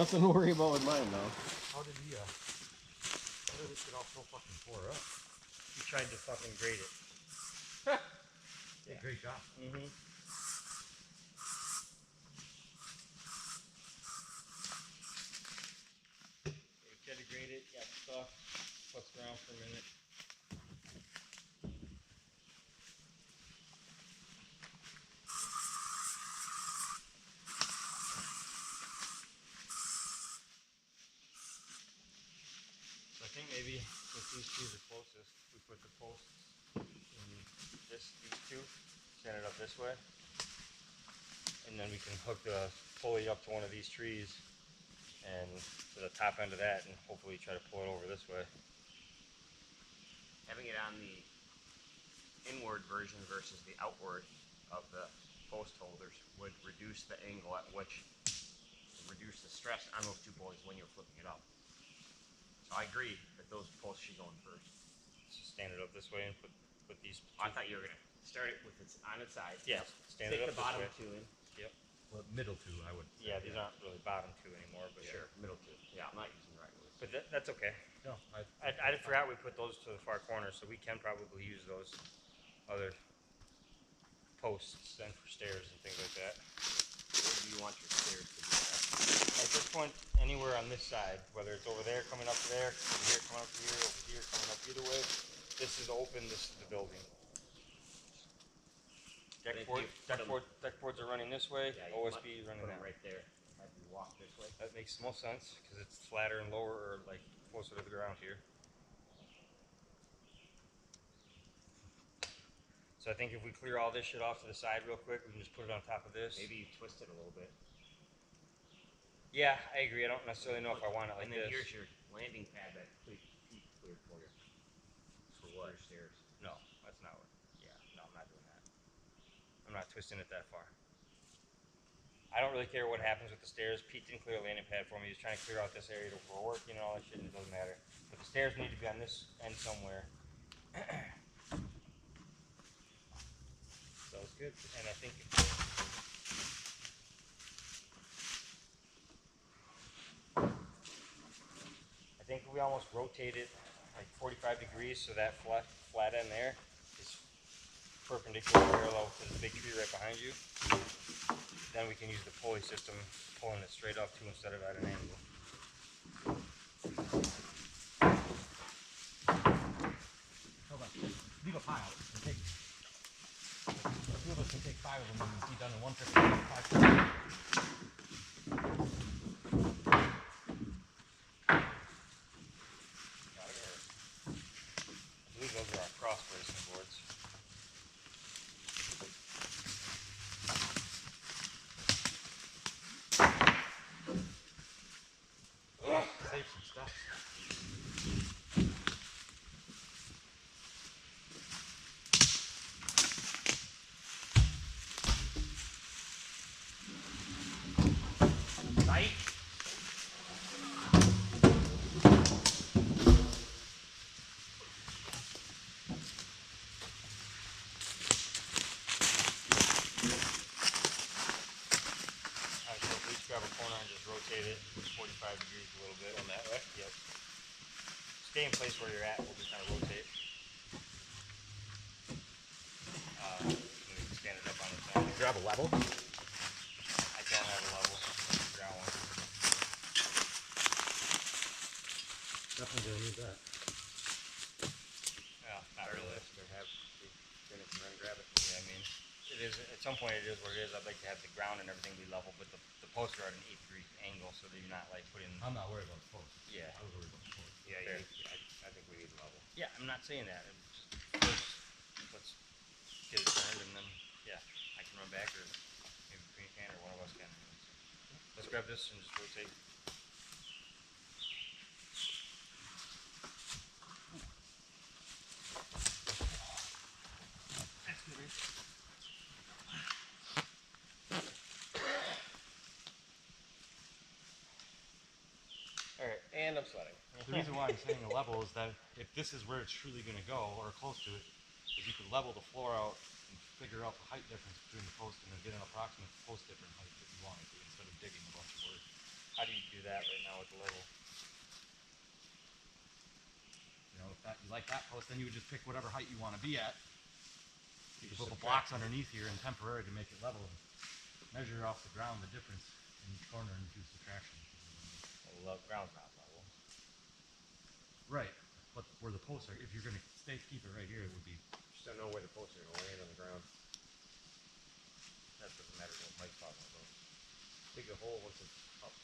Nothing to worry about with mine though. How did he, how did this get all so fucking tore up? He tried to fucking grate it. Yeah, great job. Mm-hmm. We tried to grate it, got stuck, fucked around for a minute. So I think maybe since these trees are closest, we put the posts in these two, stand it up this way, and then we can hook the pulley up to one of these trees and to the top end of that, and hopefully try to pull it over this way. Having it on the inward version versus the outward of the post holders would reduce the angle at which, reduce the stress on those two pulleys when you're flipping it up. So I agree that those posts should go in first. So stand it up this way and put these two. I thought you were gonna start it with its on its side. Yeah, stand it Stick up the bottom this way. two in. Yep. Well, middle two, I would say. Yeah, these aren't really bottom two anymore, but Sure, middle two. Yeah, I'm not using the right words. But that's okay. No, I forgot we put those to the far corner, so we can probably use those other posts then for stairs and things like that. Where do you want your stairs to be at? At this point, anywhere on this side, whether it's over there coming up to there, over here coming up to here, over here coming up either way, this is open, this is the building. Deck boards are running this way, Yeah, OSB is running put that them way. right there. Have you walk this way. That makes the most sense because it's flatter and lower, or like closer to the ground here. So I think if we clear all this shit off to the side real quick, we can just put it on top of this. Maybe you twist it a little bit. Yeah, I agree. I don't necessarily know if I want it like this. And then this. here's your landing pad that heat cleared for you. For what? For your stairs. No, that's not what. Yeah, no, I'm not doing that. I'm not twisting it that far. I don't really care what happens with the stairs. Pete didn't clear a landing pad for me. He was trying to clear out this area for working and all that shit, and it doesn't matter. But the stairs need to be on this end somewhere. So it's good. And I think we almost rotate it like 45 degrees so that flat end there is perpendicular parallel to the big tree right behind you. Then we can use the pulley system, pulling it straight up too instead of at an angle. Hold on. Leave a pile. Take, a few of us can take 5 of them and be done in one trip. 5. I believe those are our cross bracing boards. Save some stuff. Tight. Grab a corner and just rotate it 45 degrees a little bit. On that way? Yep. Stay in place where you're at. We'll just kind of rotate. We can stand it up on its own. Grab a level. I don't have a level. Ground one. Definitely gonna need that. Yeah, not really. Then it can run and grab it. Yeah, I mean, it is at some point. It is what it is. I'd like to have the ground and everything be level, but the posts are at an 8-degree angle, so that you're not like putting. I'm not worried about the post. Yeah. I was worried about the post. Yeah, Fair. I think we need level. Yeah, I'm not saying that. Just let's get it turned, and then yeah, I can run back, or maybe Green can, or one of us can. Let's grab this and just rotate. Alright, And I'm sweating. The reason why I'm saying a level is that if this is where it's truly going to go, or close to it, is you could level the floor out and figure out the height difference between the post and then get an approximate post difference height if you wanted to, instead of digging a bunch of work. how do you do that? like that post, then you would just pick whatever height you want to be at. You You can put the subtract blocks underneath here and temporary to make it level. And measure off the ground the difference in each corner and do subtraction. Well, ground's not level. Right, but where the posts are, if you're gonna keep it right here, it would be. Just don't know where the posts are gonna land on the ground. That doesn't matter what Mike's talking about. Dig a hole once it's up.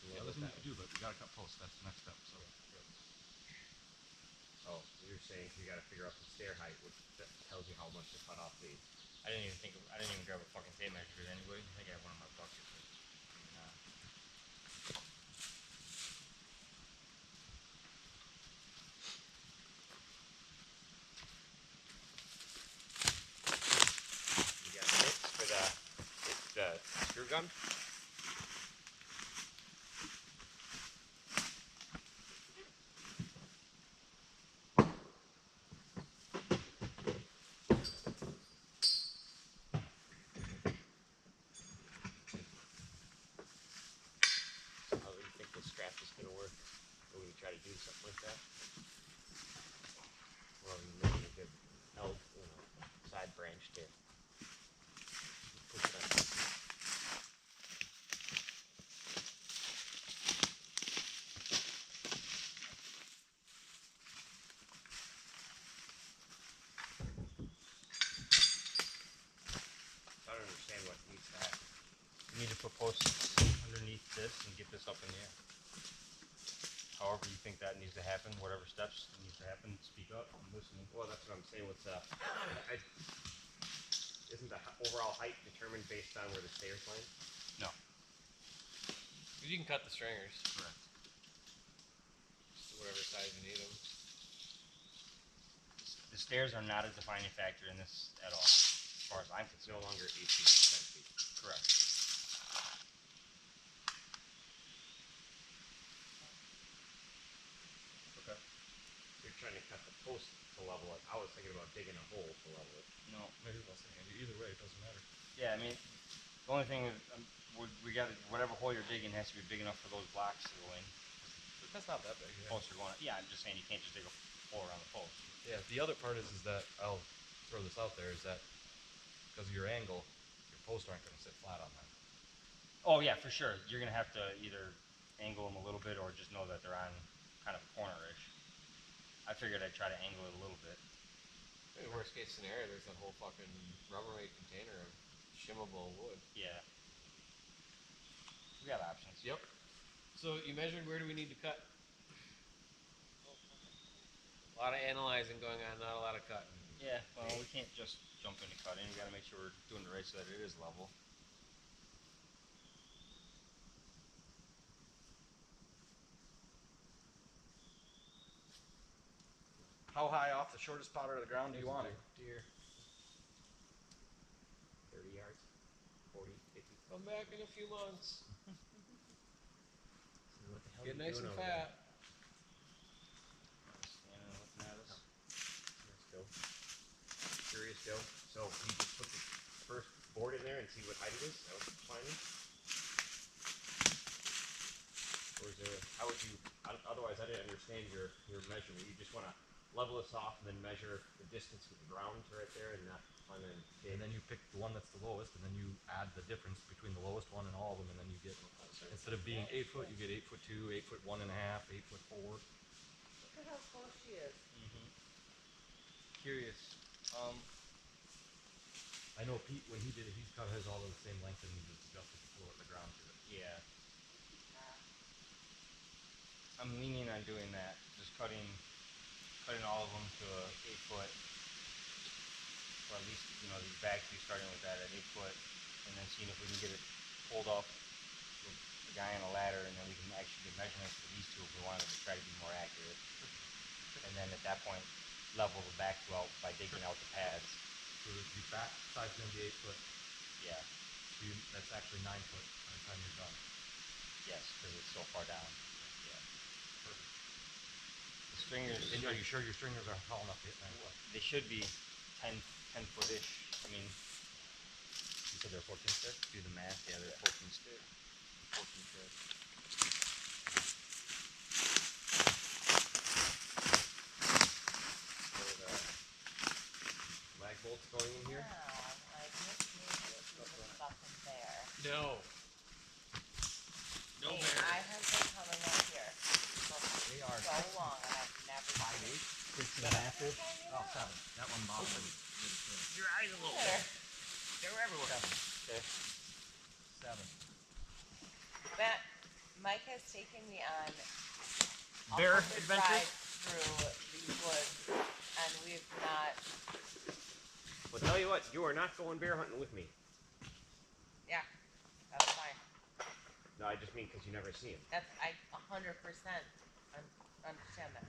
The other thing you could do, but we gotta cut posts. That's the next step. So. Oh, you're saying you gotta figure out the stair height, which that tells you how much to cut off the. I didn't even grab a fucking tape measure anyway. I think I have one in my bucket. You got bits for the screw gun. How do you think this strap is gonna work? We're gonna try to do something like that. Well, you make a good side branch to push it on. I don't understand what needs to happen. You need to put posts underneath this and get this up in the air. However you think that needs to happen, whatever steps need to happen, speak up. I'm listening. Well, that's what I'm saying. Isn't the overall height determined based on where the stairs land? No. You can cut the stringers, Correct. just to whatever size you need them. The stairs are not a defining factor in this at all, as far as I'm It's no concerned. longer 8 feet, 10 feet. Correct. Okay. You're trying to cut the post to level it. I was thinking about digging a hole to level it. No. Maybe that's either way, it doesn't matter. Yeah, I mean, the only thing is, we got whatever hole you're digging has to be big enough for those blocks to go in. That's not that big. The posts are going. Yeah, I'm just saying you can't just dig a hole around the post. Yeah. The other part is that I'll throw this out there is that because of your angle, your posts aren't going to sit flat on that. Oh yeah, for sure. You're gonna have to either angle them a little bit or just know that they're on kind of a corner-ish. I figured I'd try to angle it a little bit. Maybe worst case scenario, there's that whole fucking Rubbermaid container of shimmable wood. Yeah. We got options. Yep. So you measured where do we need to cut? A lot of analyzing going on, not a lot of cutting. Yeah, well, we can't just jump into cutting. We gotta make sure we're doing it right so that it is level. How high off the shortest spot of the ground do you want it? Deer. 30 yards? 40, 50? Come back in a few months. So what the hell Get are you nice doing and over there? fat. Standing and looking at us. Let's go. Curious, Joe. So you just put the first board in there and see what height it is? That was planning? Or is there, how would you, otherwise I didn't understand your measurement. You just want to level this off and then measure the distance with the ground right there and then And then you pick the one that's the lowest, and then you add the difference between the lowest one and all of them, and then you get, instead of being 8 foot, you get 8'2", 8'1.5", 8'4". Look at how close she is. Curious. I know Pete, when he did it, he's cut his all of the same length, and he just adjusted the floor at the ground to it. Yeah. I'm leaning on doing that. Just cutting all of them to a 8 foot, or at least these back two starting with that at 8 foot, and then seeing if we can get it pulled up with the guy on a ladder, and then we can actually get measurements for these two if we wanted to try to be more accurate. And then at that point, level the back two out by digging out the pads. So the back side's going to be 8 foot. Yeah. So that's actually 9 foot by the time you're done. Yes, because it's so far down. Yeah. Perfect. The stringers. And are you sure your stringers are tall enough to hit 9 foot? They should be 10 foot-ish. I mean, You said they're 14 stick? do the math. Yeah, they're 14 stick. 14 stick. No. No bear. I have been coming up here for They are so long, and I've never seen 6 and a half ish. Oh, 7. That one bothered me. Your eyes a little There. bit. They're everywhere. Okay. 7. Matt, Mike has taken me on Bear 100 adventures? rides through these woods, and we've not. Well, tell you what, you are not going bear hunting with me. Yeah, that's fine. No, I just mean because you never see him. That's I 100% understand that.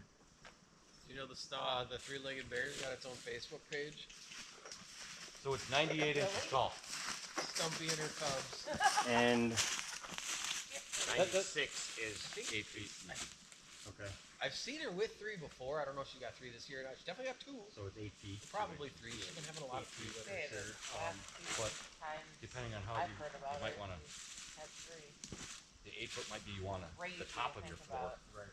Do you know the three-legged bear got its own Facebook page? So it's 98 inches Really? tall. Stumpy and her cubs. And 96 is 8 feet. okay. I've seen her with 3 before. I don't know if she got 3 this year or not. She definitely got 2. So it's 8 feet. Probably 3. She's been having a lot of 3 with her. Say sure. the last few But times depending on how I've you heard about might it, want to, we've had 3. the 8 foot might be you want Crazy the top to of your think floor. about. Right.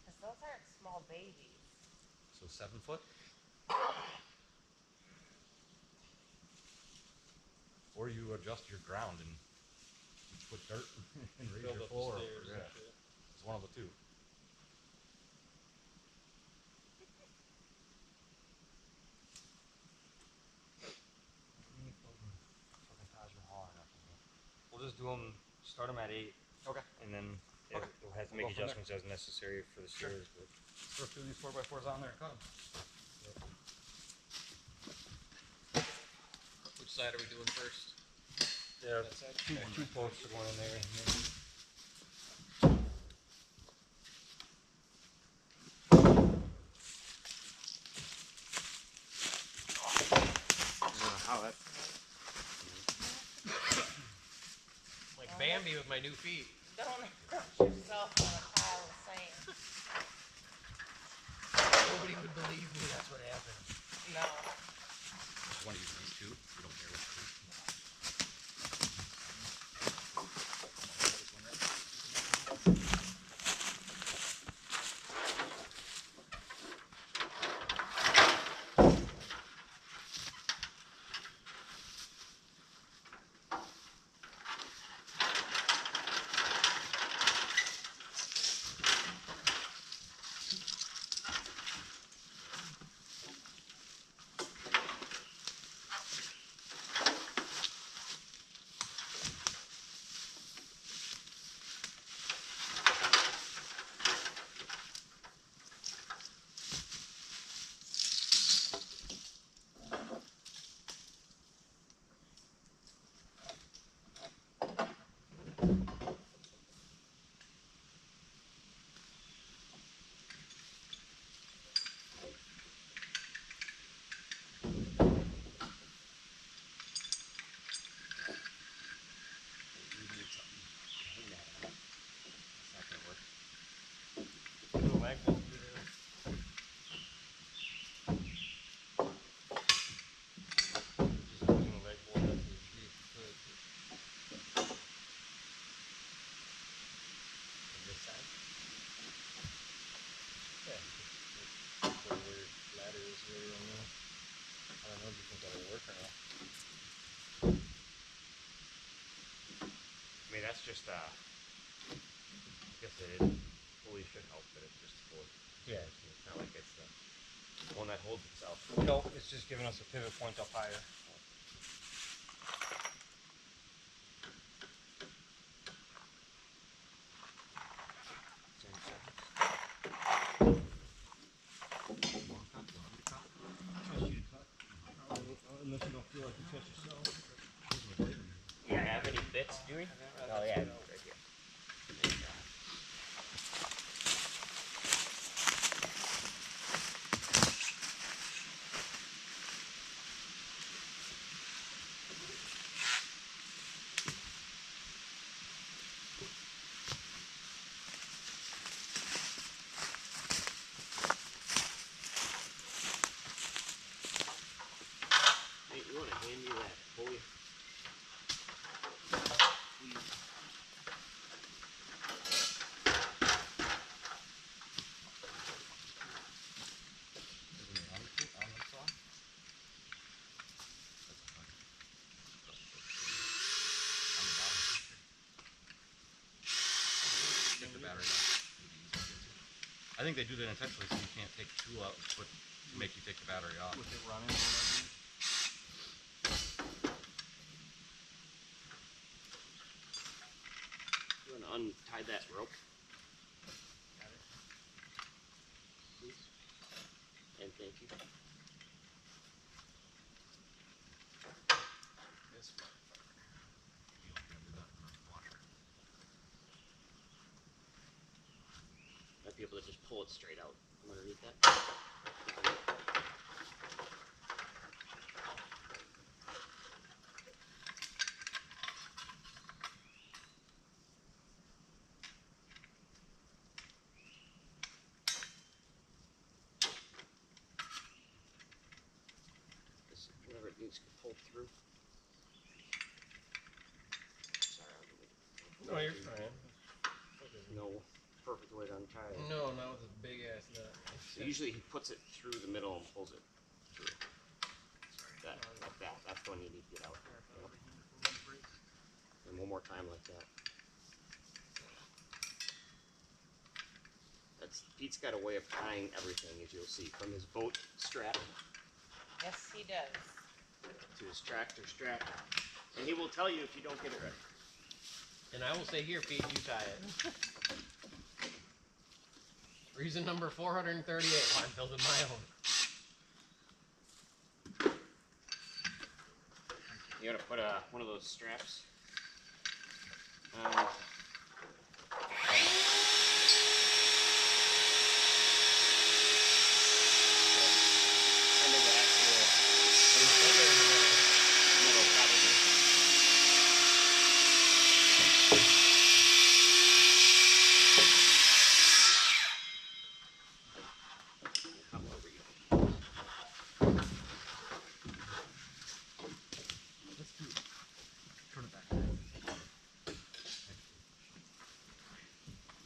Because those aren't small babies. So 7 foot. Or you adjust your ground and put dirt and raise Build your up the floor. stairs, Yeah. that's it. It's one of the two. Fucking Taj Mahal or nothing. We'll just do them. Start them at 8. Okay. And then Okay. we'll have to We'll make go from adjustments as necessary for the Sure. stairs. But throw 2 of these 4x4s on there and cut them. Which side are we doing first? Yeah, That side? two, Okay. 2 posts are going in there. How that? Like Bambi with my new feet. Don't crush yourself on a pile of sand. Nobody would believe me. That's what happened. No. Just want to use these 2. We don't care which 2. Little magnet through there. Just using a leg board. This side. Yeah. Where your ladder is really on there. I don't know if you think that'll work or not. I mean, that's just I guess it fully should help, but it's just for. Yeah. It's not like it's the one that holds itself. No, it's just giving us a pivot point up higher. Unless you don't feel like you touch yourself. You have any bits, do we? Oh yeah, right here. There you go. Hey, you want to hand me that pulley? Please. I think they do that intentionally so you can't take the tool out, but to make you take the battery off. With it running or whatever. You want to untie that rope? Got it. Please. And thank you. This motherfucker. You don't have to do that in the washer. Might be able to just pull it straight out from underneath that. This, whenever it needs to get pulled through. Sorry, I don't No, you're fine. no perfect way to untie it. No, not with a big ass nut. So usually he puts it through the middle and pulls it through. That, like that. That's the one you need to get out. Yep. And one more time like that. That's Pete's got a way of tying everything, as you'll see, from his boat strap Yes, he does. to his tractor strap. And he will tell you if you don't get it right. And I will say here, Pete, you tie it. Reason number 438, why I'm building my own. You gotta put one of those straps. Under the actual middle, probably. Hop over you. Let's do it. Turn it back.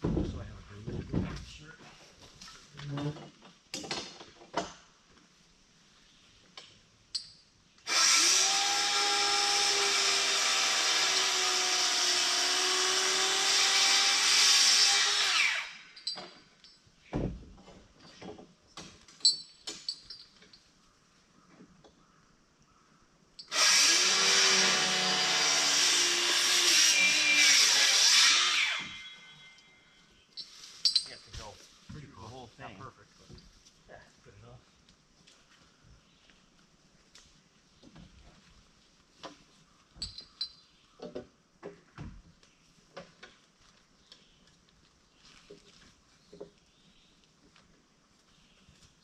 So I have a little bit of shirt. You have to go Pretty through cool. the whole thing. Not perfect, but Yeah, good enough.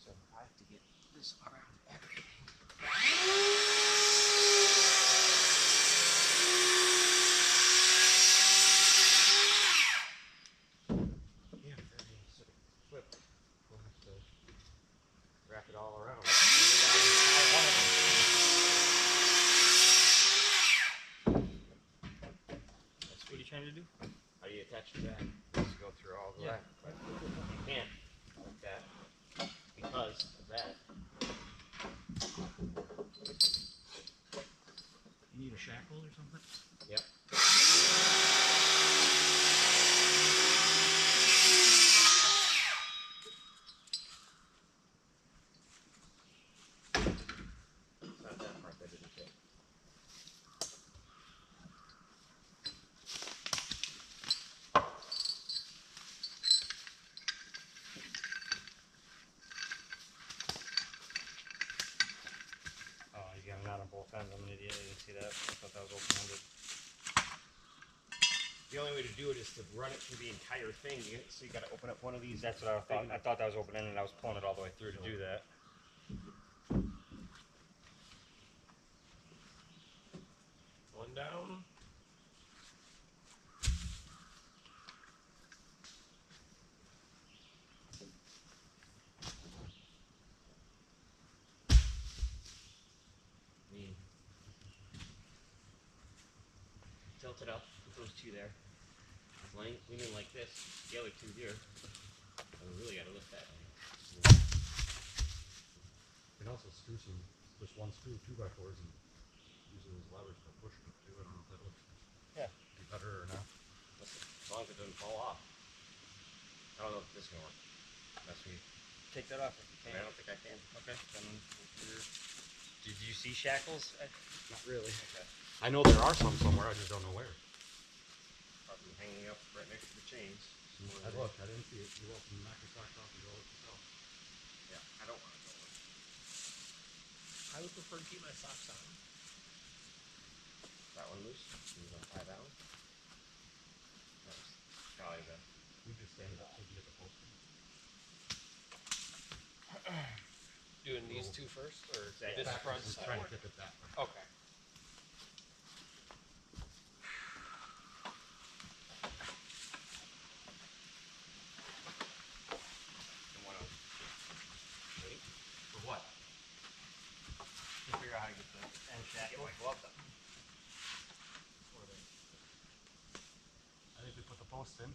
So I have to get this around everything. Yeah, very sort of flip. We'll have to wrap it all around. What are you trying to do? How do you attach to that? You have to go through all of Yeah. that. But you can't like that because of that. you need a shackle or something? Yep. It's not that part that didn't fit. Oh, you got a knot on both ends. I'm an idiot. I didn't see that. I thought that was open-ended. The only way to do it is to run it through the entire thing. So you got to open up one of these. That's what I thought. I thought that was open-ended, and I was pulling it all the way through to do that. One down. Tilt it up. Put those two there. Leaning like this. The other two here. And we really got to lift that. You can also screw some, just one screw, 2x4s, and use it as levers for pushing it too. I don't know if that would Yeah. be better or not. Listen, as long as it doesn't fall off. I don't know if this is going to work. Unless we, Take that off if you I can. don't think I can. Okay, then did you see shackles? Not really. Okay. I know there are some somewhere. I just don't know where. Probably hanging up right next to the chains. I looked. I didn't see it. You're welcome to knock your socks off and go look yourself. Yeah, I don't want to go with. I would prefer to keep my socks on. That one loose. You gonna tie that one? That was probably the. We just stand it up so you can get the post. Doing these two first, or Yeah, this back- front We're side? trying to get it that way. Okay. The one on. Wait. For what? To figure out how to get the end Get shackle. my gloves up. I think we put the posts in.